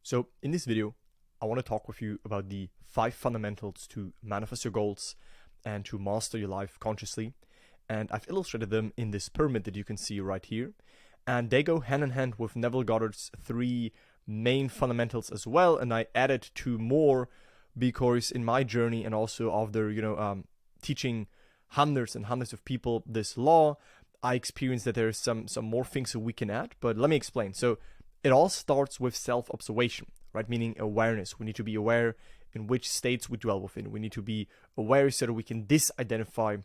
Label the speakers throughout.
Speaker 1: So in this video, I want to talk with you about the 5 fundamentals to manifest your goals and to master your life consciously. And I've illustrated them in this pyramid that you can see right here. And they go hand in hand with Neville Goddard's 3 main fundamentals as well. And I added 2 more because in my journey and also after, teaching hundreds and hundreds of people this law, I experienced that there's some more things that we can add. But let me explain. So it all starts with self-observation, right? Meaning awareness. We need to be aware in which states we dwell within. We need to be aware so that we can disidentify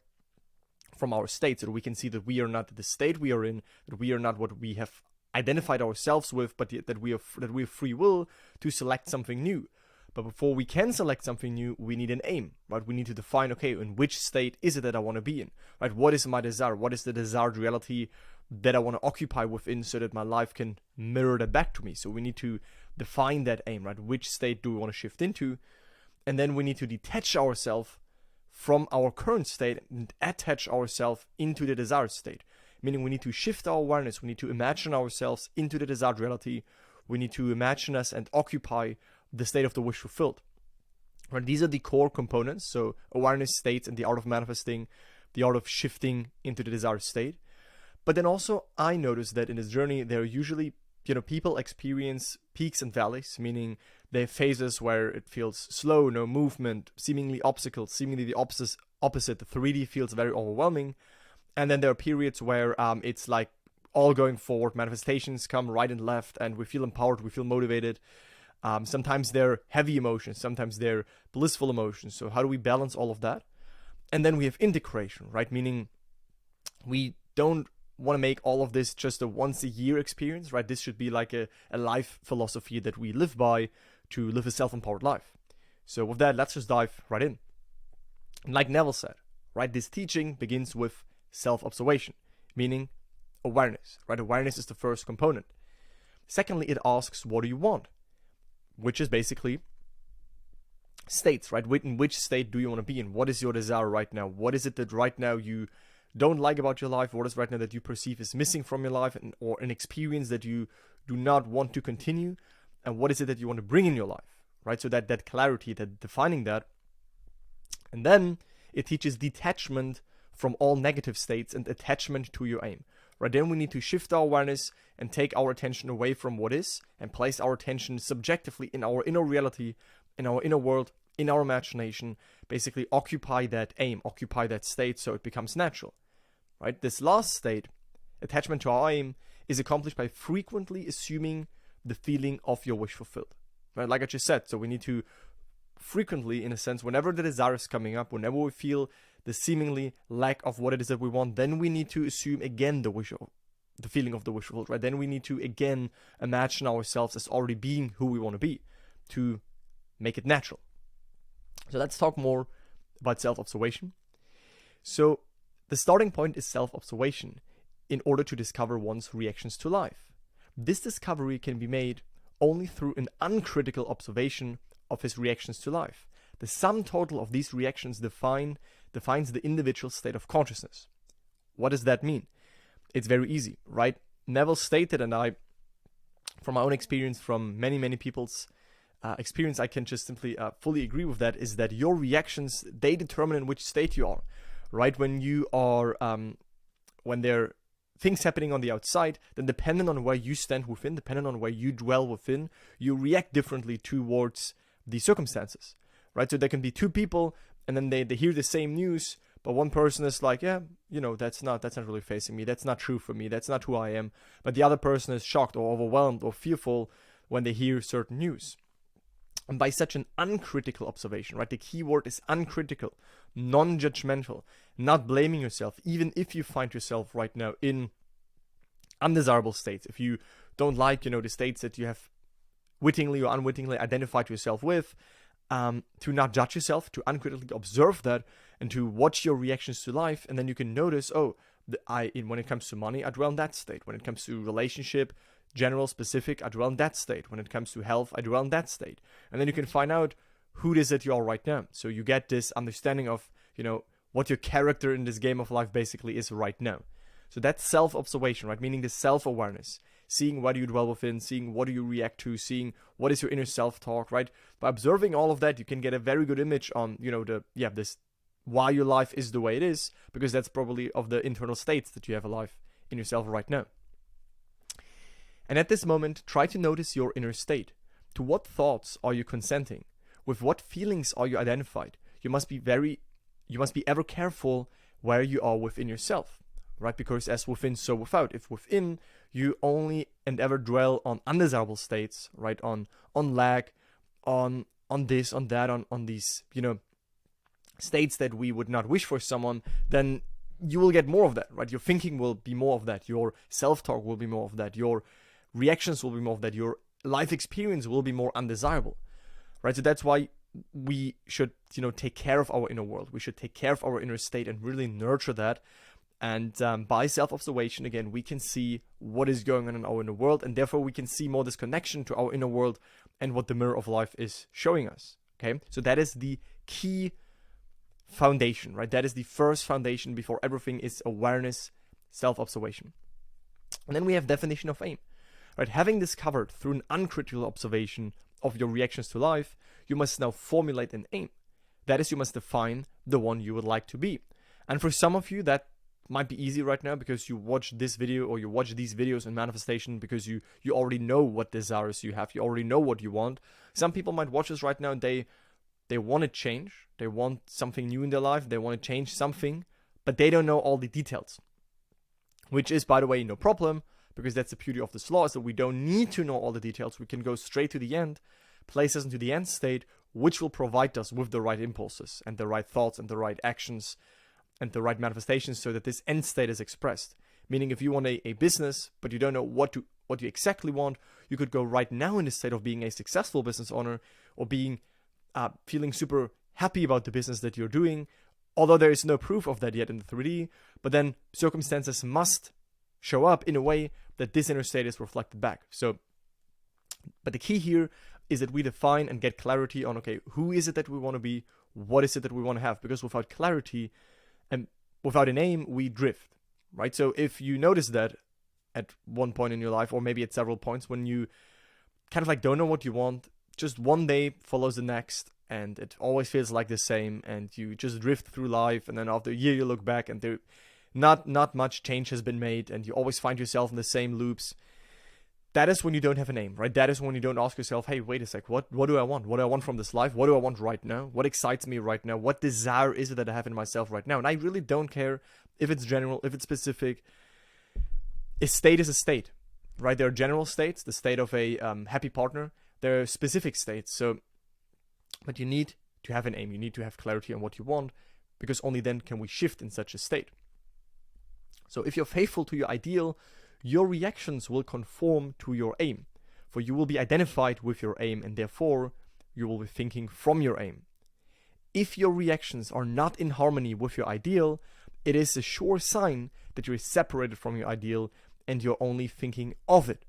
Speaker 1: from our state, so that we can see that we are not the state we are in, that we are not what we have identified ourselves with, but that we have free will to select something new. But before we can select something new, we need an aim, right? We need to define, okay, in which state is it that I want to be in, right? What is my desire? What is the desired reality that I want to occupy within so that my life can mirror that back to me? So we need to define that aim, right? Which state do we want to shift into? And then we need to detach ourselves from our current state and attach ourselves into the desired state. Meaning we need to shift our awareness. We need to imagine ourselves into the desired reality. We need to imagine us and occupy the state of the wish fulfilled. Right? These are the core components. So awareness, states, and the art of manifesting, the art of shifting into the desired state. But then also I noticed that in this journey, there are usually, people experience peaks and valleys, meaning they have phases where it feels slow, no movement, seemingly obstacles, seemingly the opposite. The 3D feels very overwhelming. And then there are periods where it's like all going forward, manifestations come right and left, and we feel empowered, we feel motivated. Sometimes they're heavy emotions, sometimes they're blissful emotions. So how do we balance all of that? And then we have integration, right? Meaning we don't want to make all of this just a once a year experience, right? This should be like a life philosophy that we live by to live a self-empowered life. So with that, let's just dive right in. Like Neville said, right? This teaching begins with self-observation, meaning awareness, right? Awareness is the first component. Secondly, it asks, what do you want? Which is basically states, right? In which state do you want to be in? What is your desire right now? What is it that right now you don't like about your life? What is right now that you perceive is missing from your life, or an experience that you do not want to continue? And what is it that you want to bring in your life, right? So that clarity, that defining that. And then it teaches detachment from all negative states and attachment to your aim, right? Then we need to shift our awareness and take our attention away from what is and place our attention subjectively in our inner reality, in our inner world, in our imagination, basically occupy that aim, occupy that state so it becomes natural, right? This last state, attachment to our aim, is accomplished by frequently assuming the feeling of your wish fulfilled, right? Like I just said, so we need to frequently, in a sense, whenever the desire is coming up, whenever we feel the seemingly lack of what it is that we want, then we need to assume again the feeling of the wish fulfilled, right? Then we need to again imagine ourselves as already being who we want to be to make it natural. So let's talk more about self-observation. So the starting point is self-observation in order to discover one's reactions to life. This discovery can be made only through an uncritical observation of his reactions to life. The sum total of these reactions defines the individual state of consciousness. What does that mean? It's very easy, right? Neville stated, and I, from my own experience, from many people's experience, I can just simply fully agree with that, is that your reactions, they determine in which state you are, right? When you are, when there are things happening on the outside, then depending on where you stand within, depending on where you dwell within, you react differently towards the circumstances, right? So there can be 2 people, and then they hear the same news, but one person is like, yeah, that's not really facing me. That's not true for me. That's not who I am. But the other person is shocked or overwhelmed or fearful when they hear certain news. And by such an uncritical observation, right? The key word is uncritical, non-judgmental, not blaming yourself, even if you find yourself right now in undesirable states. If you don't like, the states that you have wittingly or unwittingly identified yourself with, to not judge yourself, to uncritically observe that, and to watch your reactions to life, and then you can notice, when it comes to money, I dwell in that state. When it comes to relationship, general, specific, I dwell in that state. When it comes to health, I dwell in that state. And then you can find out who it is that you are right now. So you get this understanding of, what your character in this game of life basically is right now. So that's self-observation, right? Meaning the self-awareness. seeing where do you dwell within, seeing what do you react to, seeing what is your inner self-talk, right? By observing all of that, you can get a very good image on, this why your life is the way it is, because that's probably of the internal states that you have alive in yourself right now. And at this moment, try to notice your inner state. To what thoughts are you consenting? With what feelings are you identified? You must be ever careful where you are within yourself, right? Because as within, so without. If within, you only and ever dwell on undesirable states, right? On lack, on this, on that, on these, states that we would not wish for someone, then you will get more of that, right? Your thinking will be more of that. Your self-talk will be more of that. Your reactions will be more of that. Your life experience will be more undesirable, right? So that's why we should, take care of our inner world. We should take care of our inner state and really nurture that. And by self-observation, again, we can see what is going on in our inner world, and therefore we can see more this connection to our inner world and what the mirror of life is showing us, okay? So that is the key foundation, right? That is the first foundation before everything is awareness, self-observation. And then we have definition of aim, right? Having discovered through an uncritical observation of your reactions to life, you must now formulate an aim. That is, you must define the one you would like to be. And for some of you, that might be easy right now because you watch this video or you watch these videos in manifestation because you already know what desires you have. You already know what you want. Some people might watch this right now and they want to change. They want something new in their life. They want to change something, but they don't know all the details. Which is, by the way, no problem, because that's the beauty of this law, is that we don't need to know all the details. We can go straight to the end, place us into the end state, which will provide us with the right impulses and the right thoughts and the right actions and the right manifestations so that this end state is expressed. Meaning if you want a business, but you don't know what you exactly want, you could go right now in the state of being a successful business owner or being feeling super happy about the business that you're doing, although there is no proof of that yet in the 3D, but then circumstances must show up in a way that this inner state is reflected back. So, but the key here is that we define and get clarity on, okay, who is it that we want to be? What is it that we want to have? Because without clarity and without an aim, we drift, right? So if you notice that at one point in your life, or maybe at several points, when you kind of like don't know what you want, just one day follows the next, and it always feels like the same, and you just drift through life, and then after a year you look back and there not much change has been made, and you always find yourself in the same loops. That is when you don't have an aim, right? That is when you don't ask yourself, hey, wait a sec, what do I want? What do I want from this life? What do I want right now? What excites me right now? What desire is it that I have in myself right now? And I really don't care if it's general, if it's specific. A state is a state, right? There are general states, the state of a happy partner. There are specific states. So, but you need to have an aim. You need to have clarity on what you want, because only then can we shift in such a state. So if you're faithful to your ideal, your reactions will conform to your aim, for you will be identified with your aim, and therefore you will be thinking from your aim. If your reactions are not in harmony with your ideal, it is a sure sign that you're separated from your ideal and you're only thinking of it,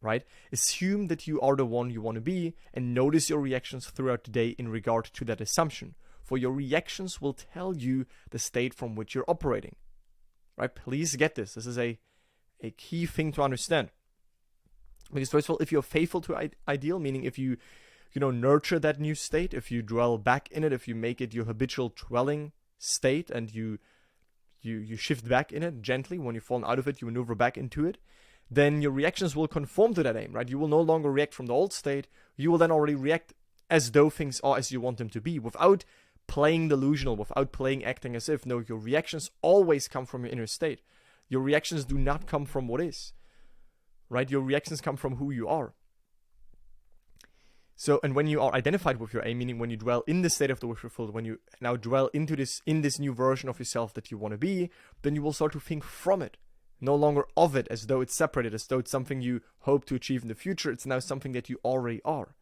Speaker 1: right? Assume that you are the one you want to be and notice your reactions throughout the day in regard to that assumption, for your reactions will tell you the state from which you're operating, right? Please get this. This is a key thing to understand. Because first of all, if you're faithful to ideal, meaning if you nurture that new state, if you dwell back in it, if you make it your habitual dwelling state, and you shift back in it gently, when you've fallen out of it, you maneuver back into it, then your reactions will conform to that aim, right? You will no longer react from the old state. You will then already react as though things are as you want them to be, without playing delusional, without playing acting as if. No, your reactions always come from your inner state. Your reactions do not come from what is, right? Your reactions come from who you are. So, and when you are identified with your aim, meaning when you dwell in the state of the wish fulfilled, when you now dwell in this new version of yourself that you want to be, then you will start to think from it, no longer of it, as though it's separated, as though it's something you hope to achieve in the future. It's now something that you already are.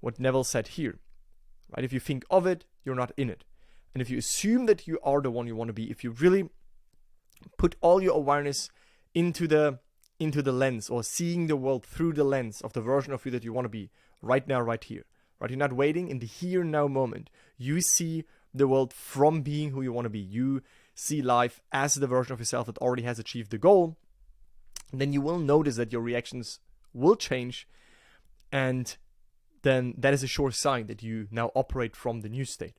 Speaker 1: What Neville said here, right? If you think of it, you're not in it. And if you assume that you are the one you want to be, if you really put all your awareness into the lens, or seeing the world through the lens of the version of you that you want to be right now, right here, right? You're not waiting. In the here now moment, you see the world from being who you want to be. You see life as the version of yourself that already has achieved the goal. then you will notice that your reactions will change, and then that is a sure sign that you now operate from the new state.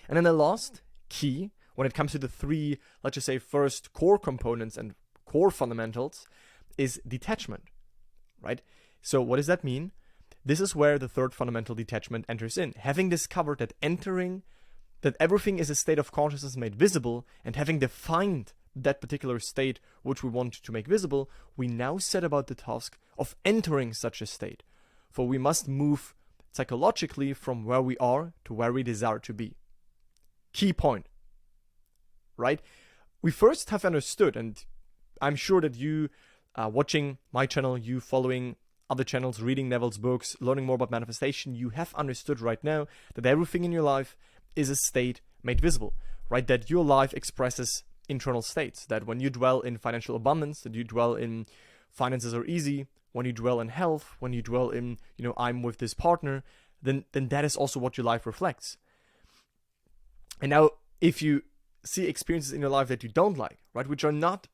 Speaker 1: And then the last key, when it comes to the three, let's just say, first core components and core fundamentals, is detachment, right? So what does that mean? This is where the third fundamental, detachment, enters in. Having discovered that everything is a state of consciousness made visible, and having defined that particular state which we want to make visible, we now set about the task of entering such a state. For we must move psychologically from where we are to where we desire to be. Key point, right? We first have understood, and I'm sure that you watching my channel, you following other channels, reading Neville's books, learning more about manifestation, you have understood right now that everything in your life is a state made visible, right? That your life expresses internal states, that when you dwell in financial abundance, that you dwell in finances are easy, when you dwell in health, when you dwell in, I'm with this partner, then that is also what your life reflects. And now, if you see experiences in your life that you don't like, right, which are not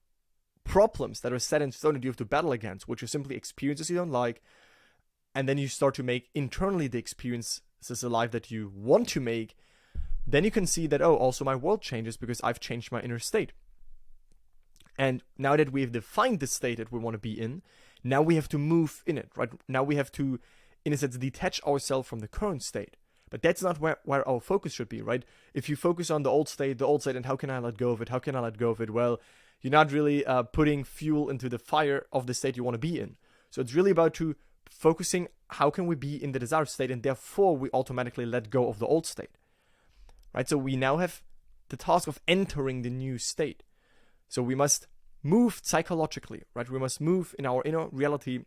Speaker 1: problems that are set in stone that you have to battle against, which are simply experiences you don't like, and then you start to make internally the experiences a life that you want to make, then you can see that, also my world changes because I've changed my inner state. And now that we have defined the state that we want to be in, now we have to move in it, right? Now we have to, in a sense, detach ourselves from the current state. But that's not where our focus should be, right? If you focus on the old state, and how can I let go of it? How can I let go of it? Well, you're not really putting fuel into the fire of the state you want to be in. So it's really about focusing, how can we be in the desired state? And therefore, we automatically let go of the old state, right? So we now have the task of entering the new state. So we must move psychologically, right? We must move in our inner reality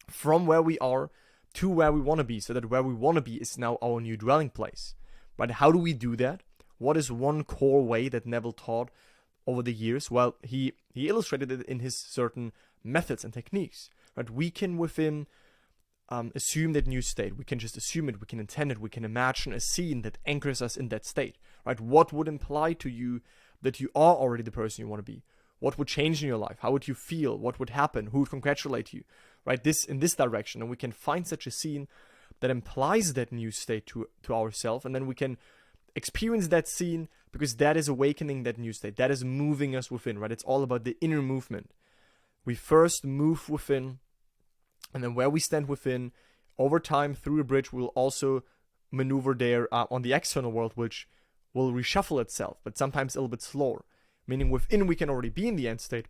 Speaker 1: from where we are to where we want to be, so that where we want to be is now our new dwelling place. But how do we do that? What is one core way that Neville taught over the years? Well, he illustrated it in his certain methods and techniques. Right? We can within assume that new state. We can just assume it. We can intend it. We can imagine a scene that anchors us in that state. Right? What would imply to you that you are already the person you want to be? What would change in your life? How would you feel? What would happen? Who would congratulate you? Right? This in this direction, and we can find such a scene that implies that new state to ourselves, and then we can experience that scene, because that is awakening that new state. That is moving us within, right? It's all about the inner movement. We first move within, and then where we stand within, over time through a bridge, we'll also maneuver there on the external world, which will reshuffle itself, but sometimes a little bit slower. Meaning within we can already be in the end state,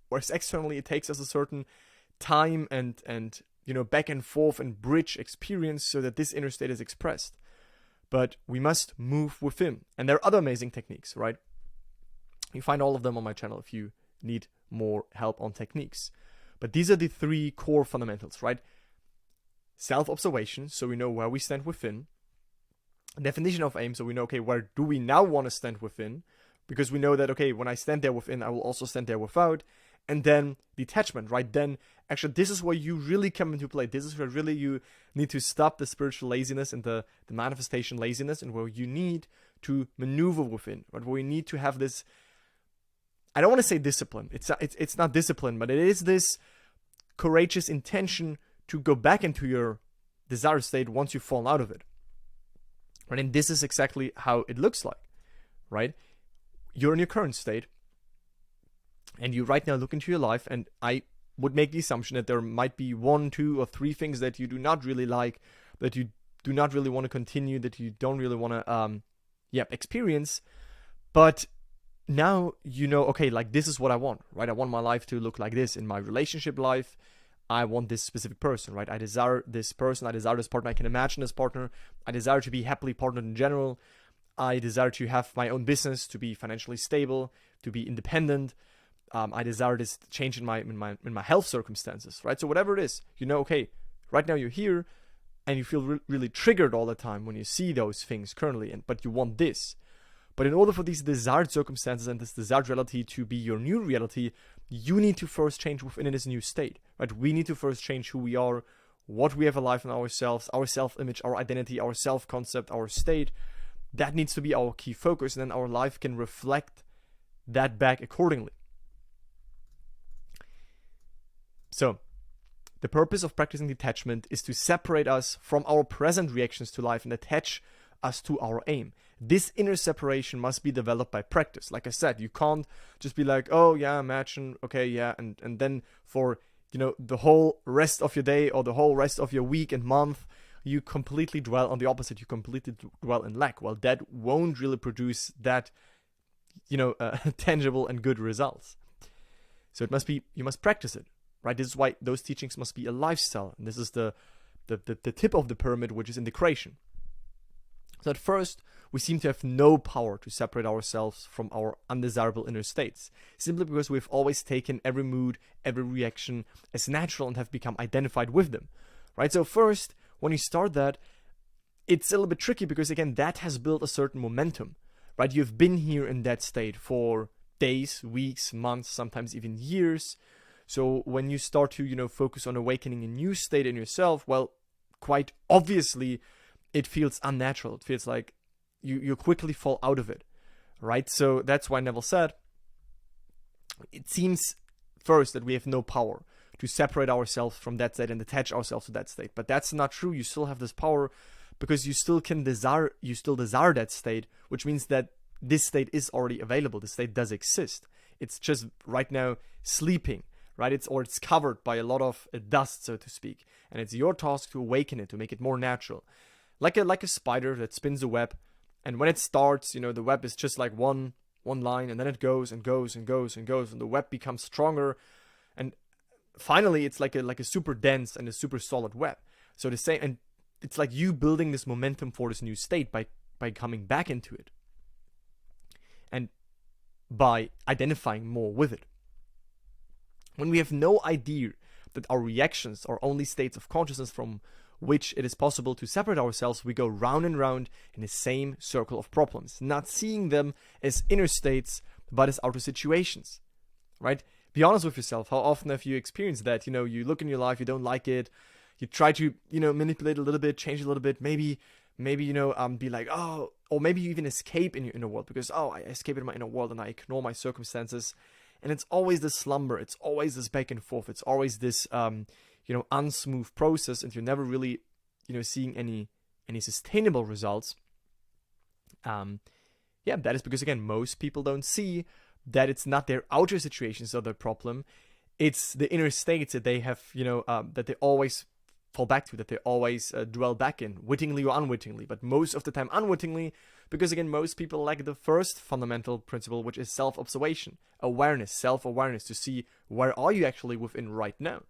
Speaker 1: whereas externally it takes us a certain time and back and forth and bridge experience so that this inner state is expressed. But we must move within. And there are other amazing techniques, right? You find all of them on my channel if you need more help on techniques. But these are the three core fundamentals, right? Self-observation, so we know where we stand within. Definition of aim, so we know, okay, where do we now want to stand within? Because we know that, okay, when I stand there within, I will also stand there without. And then detachment, right? Then actually this is where you really come into play. This is where really you need to stop the spiritual laziness and the manifestation laziness, and where you need to maneuver within, right? Where you need to have this, I don't want to say discipline. It's not discipline, but it is this courageous intention to go back into your desired state once you've fallen out of it. Right? And this is exactly how it looks like, right? You're in your current state, and you right now look into your life, and I would make the assumption that there might be 1, 2, or 3 things that you do not really like, that you do not really want to continue, that you don't really want to experience. But now you know, okay, like this is what I want, right? I want my life to look like this. In my relationship life, I want this specific person, right? I desire this person, I desire this partner, I can imagine this partner, I desire to be happily partnered in general, I desire to have my own business, to be financially stable, to be independent. I desire this change in my health circumstances, right? So whatever it is, you know, okay, right now you're here, and you feel really triggered all the time when you see those things currently, but you want this. But in order for these desired circumstances and this desired reality to be your new reality, you need to first change within this new state, right? We need to first change who we are, what we have alive in ourselves, our self-image, our identity, our self-concept, our state. That needs to be our key focus, and then our life can reflect that back accordingly. So, the purpose of practicing detachment is to separate us from our present reactions to life and attach us to our aim. This inner separation must be developed by practice. Like I said, you can't just be like, oh yeah, imagine, okay, yeah, and then for, the whole rest of your day or the whole rest of your week and month, you completely dwell on the opposite. You completely dwell in lack. Well, that won't really produce that, tangible and good results. So you must practice it, right? This is why those teachings must be a lifestyle. And this is the tip of the pyramid, which is integration. So at first, we seem to have no power to separate ourselves from our undesirable inner states, simply because we've always taken every mood, every reaction as natural and have become identified with them, right? So first, when you start that, it's a little bit tricky because, again, that has built a certain momentum, right? You've been here in that state for days, weeks, months, sometimes even years. So when you start to, focus on awakening a new state in yourself, well, quite obviously, it feels unnatural. It feels like you quickly fall out of it, right? So that's why Neville said, it seems first that we have no power to separate ourselves from that state and attach ourselves to that state. But that's not true. You still have this power because you still desire that state, which means that this state is already available. The state does exist. It's just right now sleeping, right? It's covered by a lot of dust, so to speak. And it's your task to awaken it, to make it more natural. Like a spider that spins a web, and when it starts, the web is just like one line, and then it goes and goes and goes and goes, and the web becomes stronger, and finally it's like a super dense and a super solid web. So the same, and it's like you building this momentum for this new state by coming back into it, and by identifying more with it. When we have no idea that our reactions are only states of consciousness from which it is possible to separate ourselves, we go round and round in the same circle of problems, not seeing them as inner states, but as outer situations, right? Be honest with yourself. How often have you experienced that? You look in your life, you don't like it, you try to, manipulate a little bit, change a little bit, maybe, be like, oh, or maybe you even escape in your inner world because, oh, I escape in my inner world and I ignore my circumstances. And it's always this slumber, it's always this back and forth, it's always this, unsmooth process, and you're never really, seeing any sustainable results. That is because, again, most people don't see that it's not their outer situations that are the problem. It's the inner states that they have, that they always fall back to, that they always dwell back in, wittingly or unwittingly, but most of the time unwittingly, because, again, most people lack the first fundamental principle, which is self-observation, awareness, self-awareness, to see where are you actually within right now.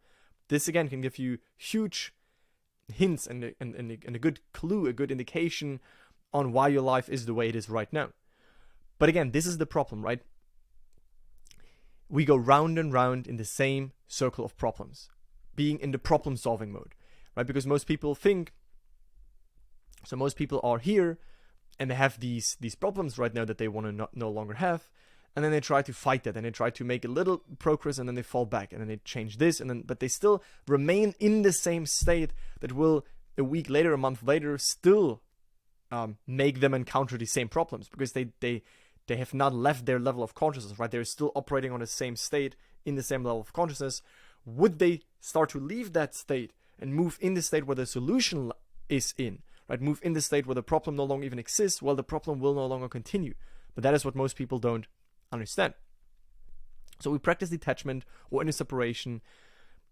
Speaker 1: This, again, can give you huge hints and a good clue, a good indication on why your life is the way it is right now. But again, this is the problem, right? We go round and round in the same circle of problems, being in the problem-solving mode, right? Because most people are here and they have these problems right now that they want to no longer have. And then they try to fight that, and they try to make a little progress, and then they fall back, and then they change this, but they still remain in the same state that will, a week later, a month later, still make them encounter the same problems, because they have not left their level of consciousness, right? They're still operating on the same state, in the same level of consciousness. Would they start to leave that state and move in the state where the solution is in, right? Move in the state where the problem no longer even exists, well, the problem will no longer continue. But that is what most people don't understand. So we practice detachment or inner separation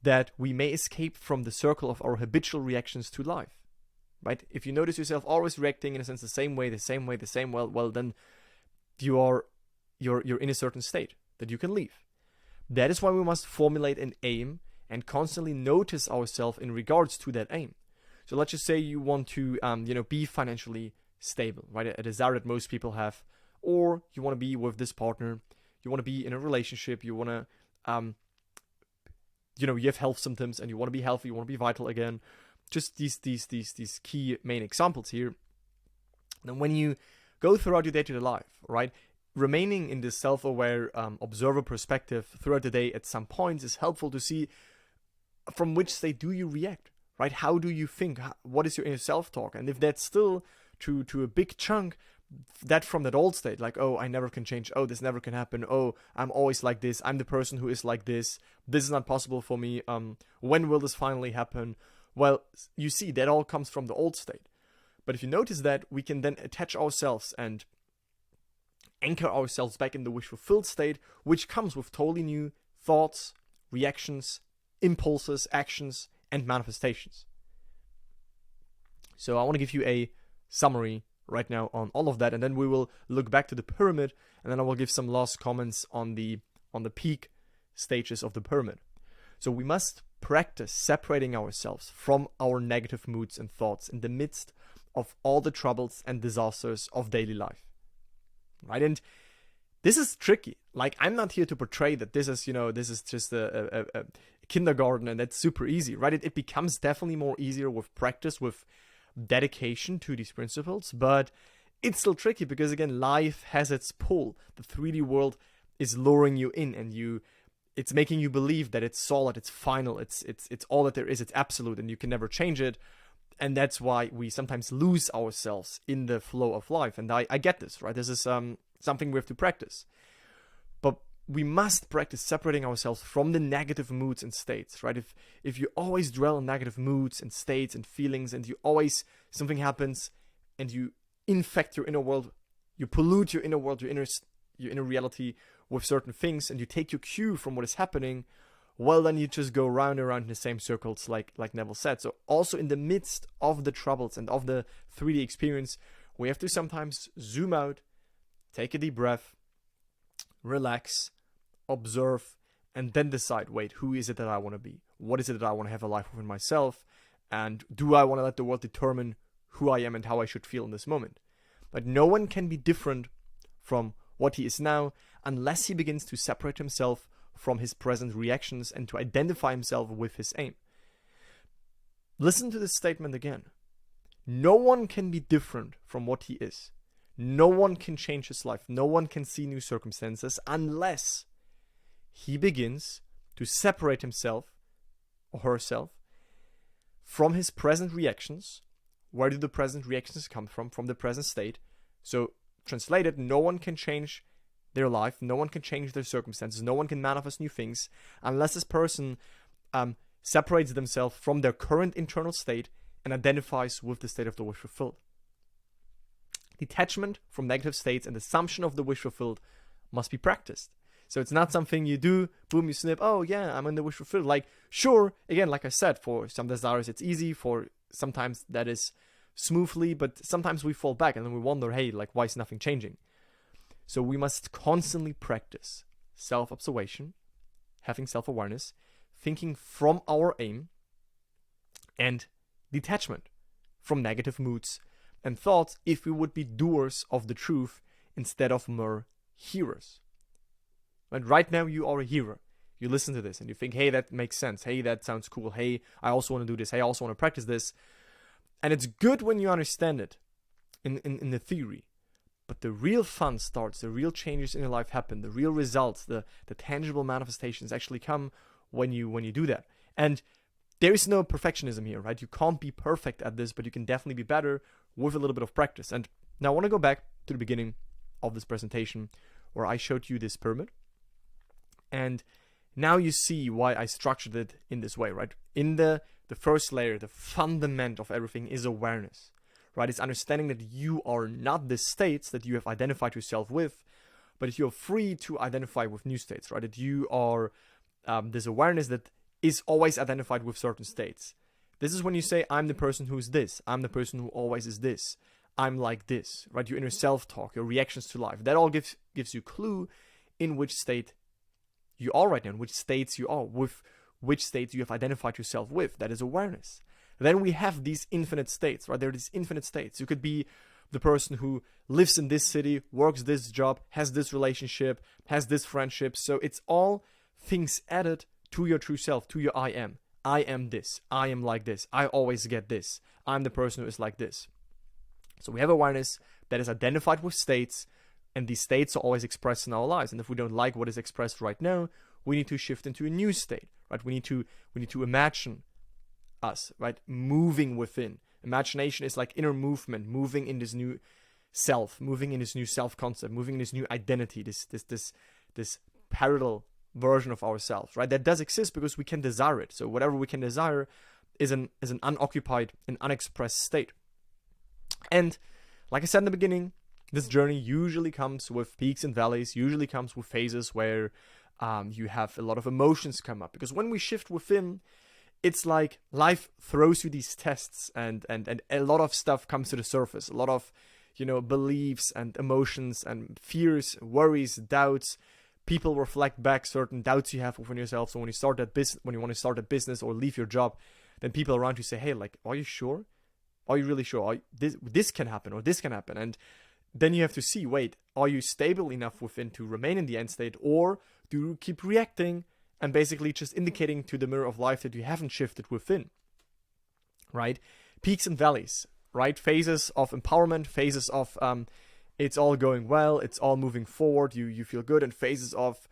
Speaker 1: that we may escape from the circle of our habitual reactions to life, right? If you notice yourself always reacting in a sense the same way, well, then you're in a certain state that you can leave. That is why we must formulate an aim and constantly notice ourselves in regards to that aim. So let's just say you want to, be financially stable, right? A desire that most people have. Or you want to be with this partner, you want to be in a relationship, you want to, you have health symptoms and you want to be healthy, you want to be vital again. Just these key main examples here. And when you go throughout your day-to-day life, right, remaining in this self-aware observer perspective throughout the day at some points is helpful to see from which state do you react, right? How do you think? What is your inner self-talk? And if that's still to a big chunk that from that old state, like, oh, I never can change, oh, this never can happen, oh, I'm always like this, I'm the person who is like this is not possible for me, when will this finally happen? Well, you see, that all comes from the old state. But if you notice that, we can then attach ourselves and anchor ourselves back in the wish-fulfilled state, which comes with totally new thoughts, reactions, impulses, actions, and manifestations. So I want to give you a summary right now on all of that, and then we will look back to the pyramid, and then I will give some last comments on the peak stages of the pyramid. So we must practice separating ourselves from our negative moods and thoughts in the midst of all the troubles and disasters of daily life. Right? And this is tricky. Like, I'm not here to portray that this is, this is just a kindergarten and that's super easy, right? It becomes definitely more easier with practice, with dedication to these principles, but it's still tricky because, again, life has its pull. The 3D world is luring you in, and it's making you believe that it's solid, it's final, it's all that there is, it's absolute, and you can never change it. And that's why we sometimes lose ourselves in the flow of life. And I get this, right? This is something we have to practice. But we must practice separating ourselves from the negative moods and states, right? If you always dwell on negative moods and states and feelings, and something happens and you infect your inner world, you pollute your inner world, your inner reality with certain things, and you take your cue from what is happening, well, then you just go round and round in the same circles, like Neville said. So also in the midst of the troubles and of the 3D experience, we have to sometimes zoom out, take a deep breath, relax, observe, and then decide, wait, who is it that I want to be? What is it that I want to have a life within myself? And do I want to let the world determine who I am and how I should feel in this moment? But no one can be different from what he is now unless he begins to separate himself from his present reactions and to identify himself with his aim. Listen to this statement again. No one can be different from what he is. No one can change his life. No one can see new circumstances unless he begins to separate himself or herself from his present reactions. Where do the present reactions come from? From the present state. So, translated, no one can change their life, no one can change their circumstances, no one can manifest new things unless this person separates themselves from their current internal state and identifies with the state of the wish fulfilled. Detachment from negative states and assumption of the wish fulfilled must be practiced. So it's not something you do, boom, you snip, oh yeah, I'm in the wish fulfilled. Like, sure, again, like I said, for some desires it's easy, for sometimes that is smoothly, but sometimes we fall back and then we wonder, hey, like, why is nothing changing? So we must constantly practice self-observation, having self-awareness, thinking from our aim, and detachment from negative moods and thoughts if we would be doers of the truth instead of mere hearers. And right now you are a hearer. You listen to this and you think, hey, that makes sense. Hey, that sounds cool. Hey, I also want to do this. Hey, I also want to practice this. And it's good when you understand it in the theory. But the real fun starts, the real changes in your life happen, the real results, the tangible manifestations actually come when you do that. And there is no perfectionism here, right? You can't be perfect at this, but you can definitely be better with a little bit of practice. And now I want to go back to the beginning of this presentation where I showed you this pyramid. And now you see why I structured it in this way, right? In the first layer, the fundament of everything is awareness. Right, it's understanding that you are not the states that you have identified yourself with, but that you're free to identify with new states, right? That you are this awareness that is always identified with certain states. This is when you say, I'm the person who is this. I'm the person who always is this. I'm like this, right? Your inner self-talk, your reactions to life. That all gives you clue in which state you are right now, in which states you are, with which states you have identified yourself with. That is awareness. Then we have these infinite states, right? There are these infinite states. You could be the person who lives in this city, works this job, has this relationship, has this friendship. So it's all things added to your true self, to your I am. I am this. I am like this. I always get this. I'm the person who is like this. So we have awareness that is identified with states, and these states are always expressed in our lives. And if we don't like what is expressed right now, we need to shift into a new state, right? We need to imagine us, right? Moving within. Imagination is like inner movement, moving in this new self, moving in this new self-concept, moving in this new identity, this parallel version of ourselves, right? That does exist because we can desire it. So whatever we can desire is an unoccupied and unexpressed state. And like I said in the beginning, this journey usually comes with peaks and valleys, usually comes with phases where you have a lot of emotions come up. Because when we shift within, it's like life throws you these tests and a lot of stuff comes to the surface. A lot of, beliefs and emotions and fears, worries, doubts. People reflect back certain doubts you have within yourself. So when you want to start a business or leave your job, then people around you say, hey, like, are you sure? Are you really sure? This can happen or this can happen. And then you have to see, wait, are you stable enough within to remain in the end state, or do you keep reacting and basically just indicating to the mirror of life that you haven't shifted within, right? Peaks and valleys, right? Phases of empowerment, phases of it's all going well, it's all moving forward, you feel good, and phases of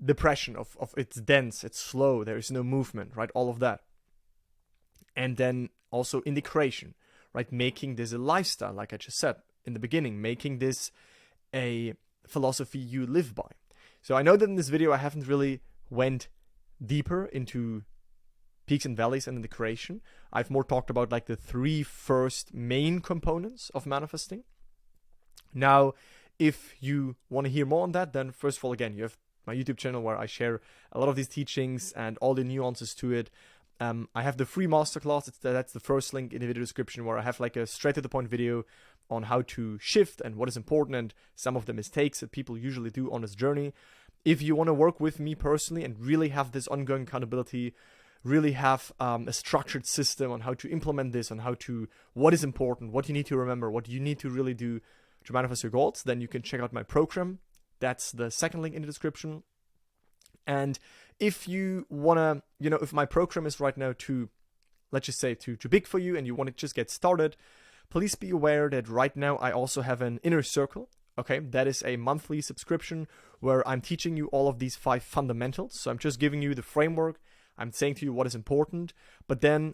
Speaker 1: depression, of it's dense, it's slow, there is no movement, right? All of that. And then also in the creation, right? Making this a lifestyle, like I just said in the beginning, making this a philosophy you live by. So I know that in this video I haven't really went deeper into peaks and valleys and in the creation. I've more talked about like the 3 first main components of manifesting. Now, if you want to hear more on that, then first of all, again, you have my YouTube channel where I share a lot of these teachings and all the nuances to it. I have the free masterclass. That's the first link in the video description, where I have like a straight to the point video on how to shift and what is important and some of the mistakes that people usually do on this journey. If you want to work with me personally and really have this ongoing accountability, really have a structured system on how to implement this, on what is important, what you need to remember, what you need to really do to manifest your goals, then you can check out my program. That's the second link in the description. And if you want to, if my program is right now too big for you and you want to just get started, please be aware that right now I also have an inner circle. Okay, that is a monthly subscription where I'm teaching you all of these 5 fundamentals. So I'm just giving you the framework. I'm saying to you what is important, but then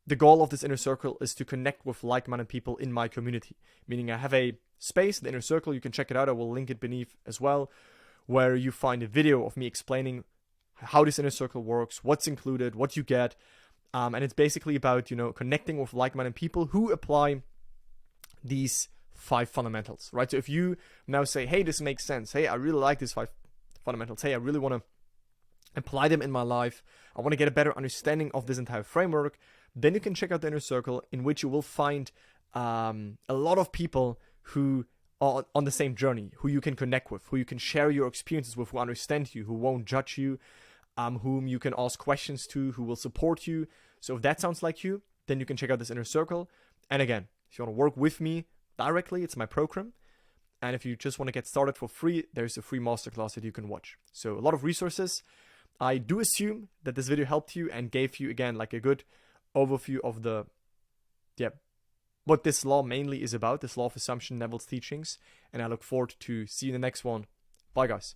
Speaker 1: the goal of this inner circle is to connect with like-minded people in my community. Meaning I have a space, the inner circle, you can check it out. I will link it beneath as well, where you find a video of me explaining how this inner circle works, what's included, what you get. And it's basically about, connecting with like-minded people who apply these 5 fundamentals, right? So if you now say, hey, this makes sense. Hey, I really like these 5 fundamentals. Hey, I really want to apply them in my life. I want to get a better understanding of this entire framework. Then you can check out the inner circle, in which you will find a lot of people who are on the same journey, who you can connect with, who you can share your experiences with, who understand you, who won't judge you, whom you can ask questions to, who will support you. So if that sounds like you, then you can check out this inner circle. And again, if you want to work with me directly, it's my program. And if you just want to get started for free, there's a free masterclass that you can watch. So a lot of resources. I do assume that this video helped you and gave you, again, like a good overview of what this law mainly is about, this law of assumption, Neville's teachings. And I look forward to see you in the next one. Bye, guys.